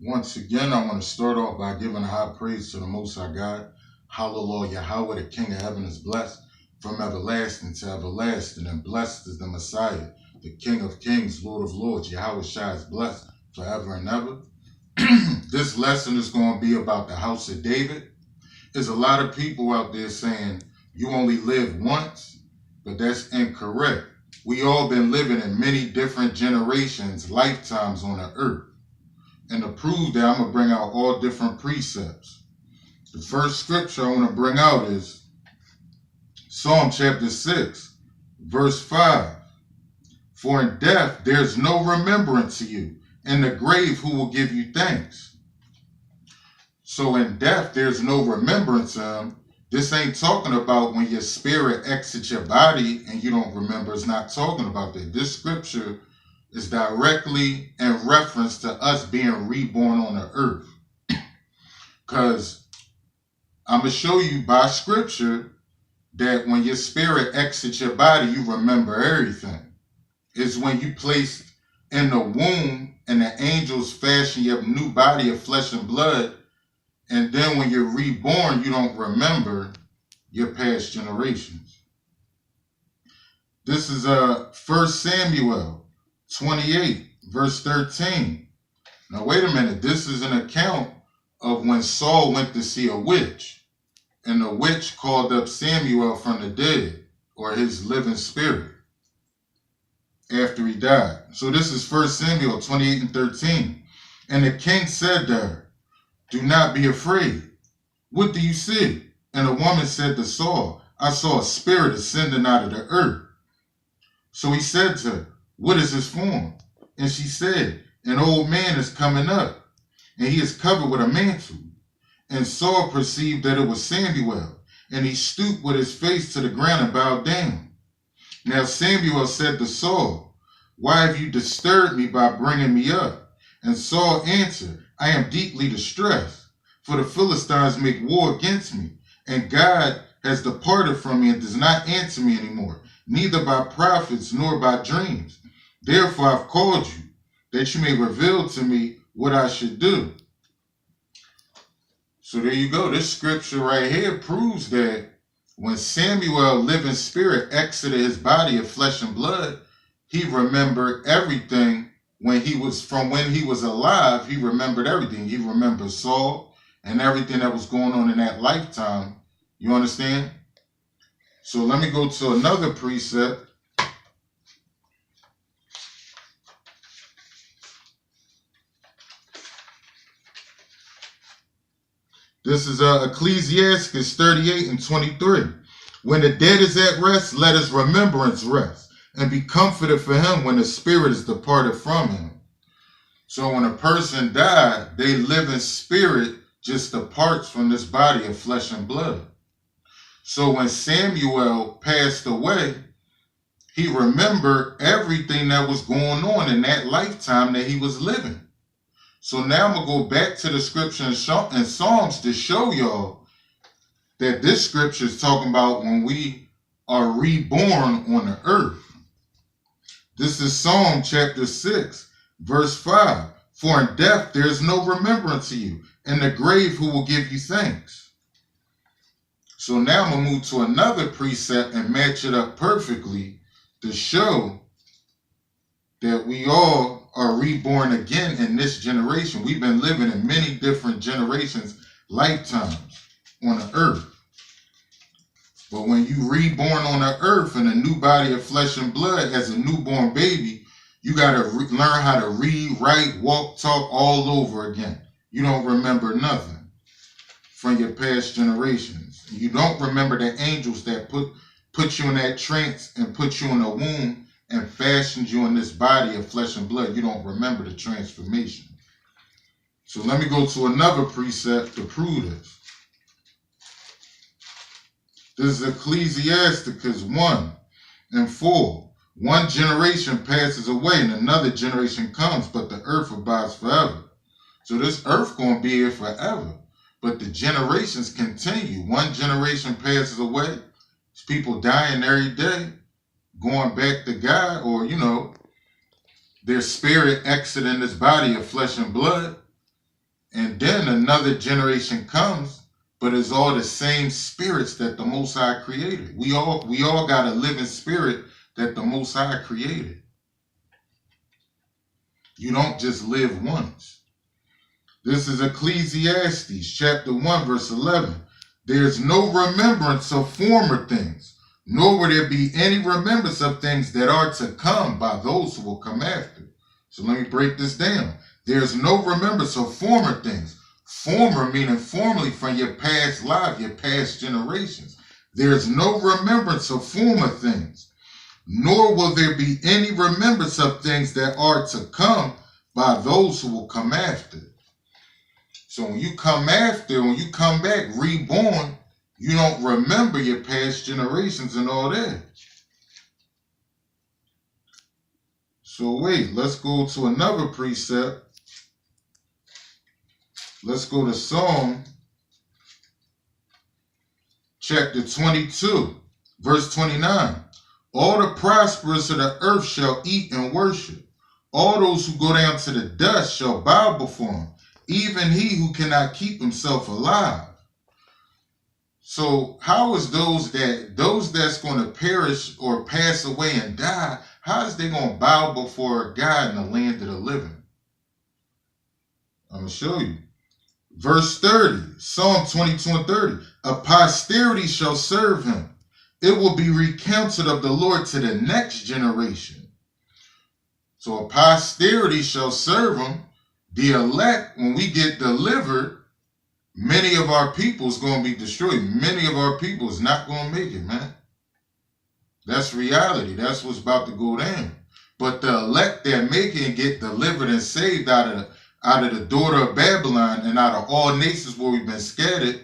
Once again, I want to start off by giving high praise to the Most High God. Hallelujah, Yahweh, the King of heaven, is blessed from everlasting to everlasting, and blessed is the Messiah, the King of kings, Lord of lords. Yahweh Shai is blessed forever and ever. This lesson is going to be about the house of David. There's a lot of people out there saying you only live once, but that's incorrect. We all been living in many different generations, lifetimes on the earth. And to prove that, I'm going to bring out all different precepts. The first scripture I want to bring out is Psalm chapter 6, verse 5. For in death there's no remembrance of you, in the grave who will give you thanks. So in death there's no remembrance of him. This ain't talking about when your spirit exits your body and you don't remember. It's not talking about that. This scripture is directly in reference to us being reborn on the earth. Because I'm going to show you by scripture that when your spirit exits your body, you remember everything. It's when you placed in the womb and the angels fashion your new body of flesh and blood. And then when you're reborn, you don't remember your past generations. This is 1 Samuel 28, verse 13. Now, wait a minute. This is an account of when Saul went to see a witch, and the witch called up Samuel from the dead, or his living spirit, after he died. So this is 1 Samuel 28 and 13. And the king said to her, do not be afraid. What do you see? And the woman said to Saul, I saw a spirit ascending out of the earth. So he said to her, what is his form? And she said, an old man is coming up, and he is covered with a mantle. And Saul perceived that it was Samuel, and he stooped with his face to the ground and bowed down. Now Samuel said to Saul, why have you disturbed me by bringing me up? And Saul answered, I am deeply distressed, for the Philistines make war against me, and God has departed from me and does not answer me anymore, neither by prophets nor by dreams. Therefore I've called you, that you may reveal to me what I should do. So there you go. This scripture right here proves that when Samuel, living spirit, exited his body of flesh and blood, he remembered everything when he was alive. He remembered everything. He remembered Saul and everything that was going on in that lifetime. You understand? So let me go to another precept. This is Ecclesiastes 38 and 23. When the dead is at rest, let his remembrance rest, and be comforted for him when the spirit is departed from him. So when a person died, they live in spirit just departs from this body of flesh and blood. So when Samuel passed away, he remembered everything that was going on in that lifetime that he was living. So now I'm going to go back to the scripture in Psalms to show y'all that this scripture is talking about when we are reborn on the earth. This is Psalm chapter 6, verse 5. For in death there is no remembrance of you, in the grave who will give you thanks. So now I'm going to move to another precept and match it up perfectly to show that we all are reborn again in this generation. We've been living in many different generations, lifetimes on the earth. But when you reborn on the earth in a new body of flesh and blood as a newborn baby, you got to learn how to read, write, walk, talk all over again. You don't remember nothing from your past generations. You don't remember the angels that put you in that trance and put you in a womb and fashioned you in this body of flesh and blood. You don't remember the transformation. So let me go to another precept to prove this. This is Ecclesiastes 1 and 4. One generation passes away and another generation comes, but the earth abides forever. So this earth going to be here forever, but the generations continue. One generation passes away. People dying every day, going back to God, or, their spirit exiting this body of flesh and blood. And then another generation comes, but it's all the same spirits that the Most High created. We all got a living spirit that the Most High created. You don't just live once. This is Ecclesiastes chapter 1, verse 11. There's no remembrance of former things, nor will there be any remembrance of things that are to come by those who will come after. So let me break this down. There's no remembrance of former things. Former meaning formerly, from your past life, your past generations. There's no remembrance of former things, nor will there be any remembrance of things that are to come by those who will come after. So when you come back reborn, you don't remember your past generations and all that. So wait, let's go to another precept. Let's go to Psalm chapter 22, verse 29. All the prosperous of the earth shall eat and worship. All those who go down to the dust shall bow before him, even he who cannot keep himself alive. So how is those that's going to perish or pass away and die, how is they going to bow before God in the land of the living? I'm going to show you. Verse 30, Psalm 22 and 30. A posterity shall serve him. It will be recounted of the Lord to the next generation. So a posterity shall serve him. The elect, when we get delivered, many of our people is going to be destroyed. Many of our people is not going to make it, man. That's reality. That's what's about to go down. But the elect that make it and get delivered and saved out of the daughter of Babylon and out of all nations where we've been scattered,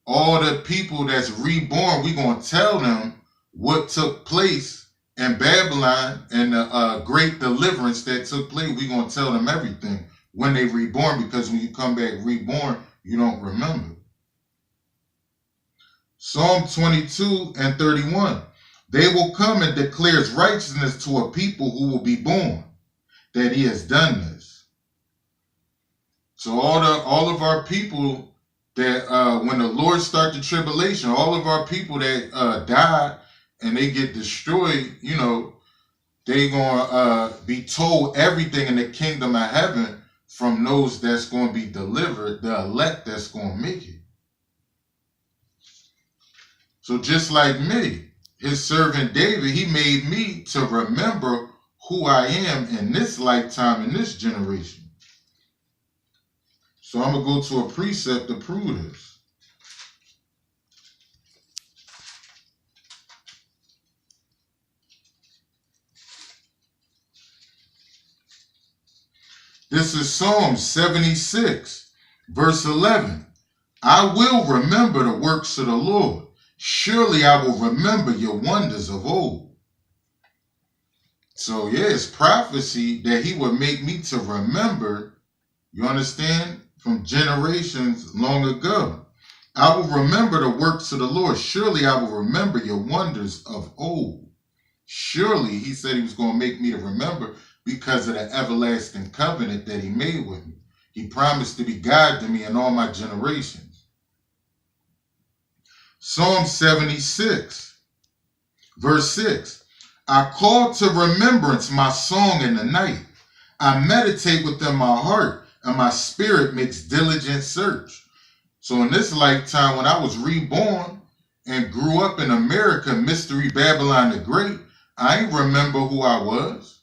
all the people that's reborn, we're going to tell them what took place in Babylon and the great deliverance that took place. We're going to tell them everything when they reborn, because when you come back reborn, you don't remember. Psalm 22 and 31. They will come and declare righteousness to a people who will be born, that he has done this. So all of our people that when the Lord start the tribulation, all of our people that died and they get destroyed, you know, they gonna be told everything in the kingdom of heaven from those that's going to be delivered, the elect that's going to make it. So just like me, his servant David, he made me to remember who I am in this lifetime, in this generation. So I'm going to go to a precept to prove this. This is Psalm 76, verse 11. I will remember the works of the Lord. Surely I will remember your wonders of old. So yeah, it's prophecy that he would make me to remember, you understand, from generations long ago. I will remember the works of the Lord. Surely I will remember your wonders of old. Surely he said he was going to make me to remember because of the everlasting covenant that he made with me. He promised to be God to me in all my generations. Psalm 76, verse 6. I call to remembrance my song in the night. I meditate within my heart, and my spirit makes diligent search. So in this lifetime, when I was reborn and grew up in America, Mystery Babylon the Great, I ain't remember who I was.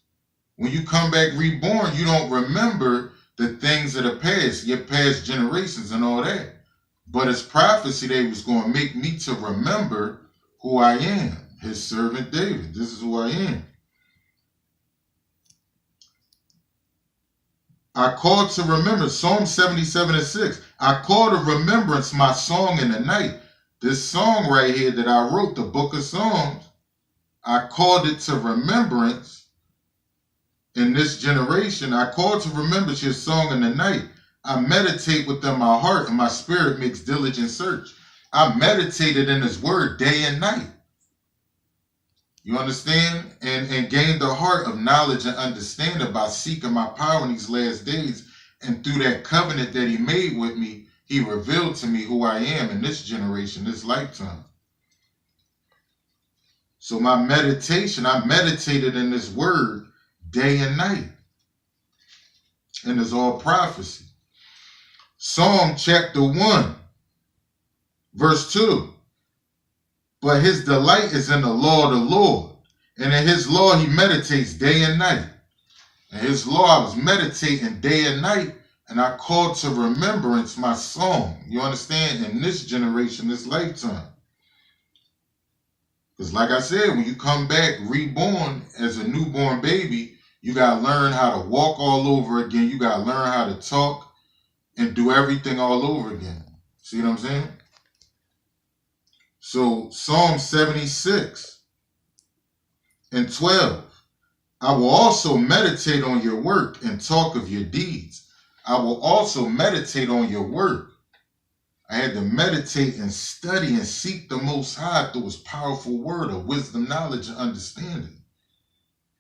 When you come back reborn, you don't remember the things of the past, your past generations and all that. But it's prophecy that he was going to make me to remember who I am, his servant David. This is who I am. I call to remember, Psalm 77 and 6. I call to remembrance my song in the night. This song right here that I wrote, the book of Psalms, I called it to remembrance in this generation. I call to remembrance your song in the night. I meditate within my heart, and my spirit makes diligent search. I meditated in his word day and night. You understand? And gained the heart of knowledge and understanding by seeking my power in these last days And through that covenant that he made with me, he revealed to me who I am in this generation, this lifetime. So my meditation, I meditated in this word day and night. And it's all prophecy. Psalm chapter 1, verse 2. But his delight is in the law of the Lord, and in his law he meditates day and night. And his law I was meditating day and night, and I called to remembrance my song. You understand? In this generation, this lifetime. Because like I said, when you come back reborn as a newborn baby, you got to learn how to walk all over again. You got to learn how to talk and do everything all over again. See what I'm saying? So Psalm 76 and 12. I will also meditate on your work and talk of your deeds. I will also meditate on your work. I had to meditate and study and seek the Most High through his powerful word of wisdom, knowledge, and understanding.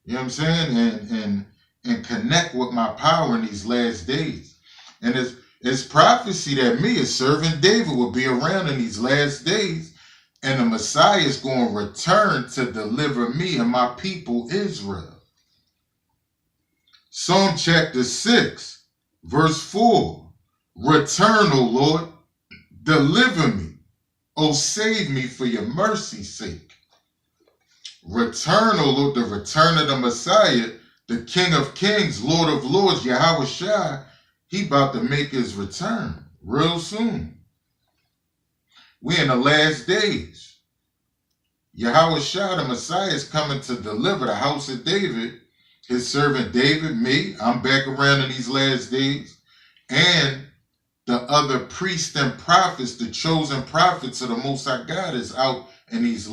You know what I'm saying? And connect with my power in these last days. And it's prophecy that me, as servant David, will be around in these last days. And the Messiah is going to return to deliver me and my people Israel. Psalm chapter 6, verse 4. Return, O Lord, deliver me. O save me for your mercy's sake. Return, O Lord, the return of the Messiah, the King of Kings, Lord of Lords, Yahweh Shai. He about to make his return real soon. We're in the last days. Yahweh Shai, the Messiah, is coming to deliver the house of David, his servant David, me. I'm back around in these last days. And the other priests and prophets, the chosen prophets of the Most High God, is out in these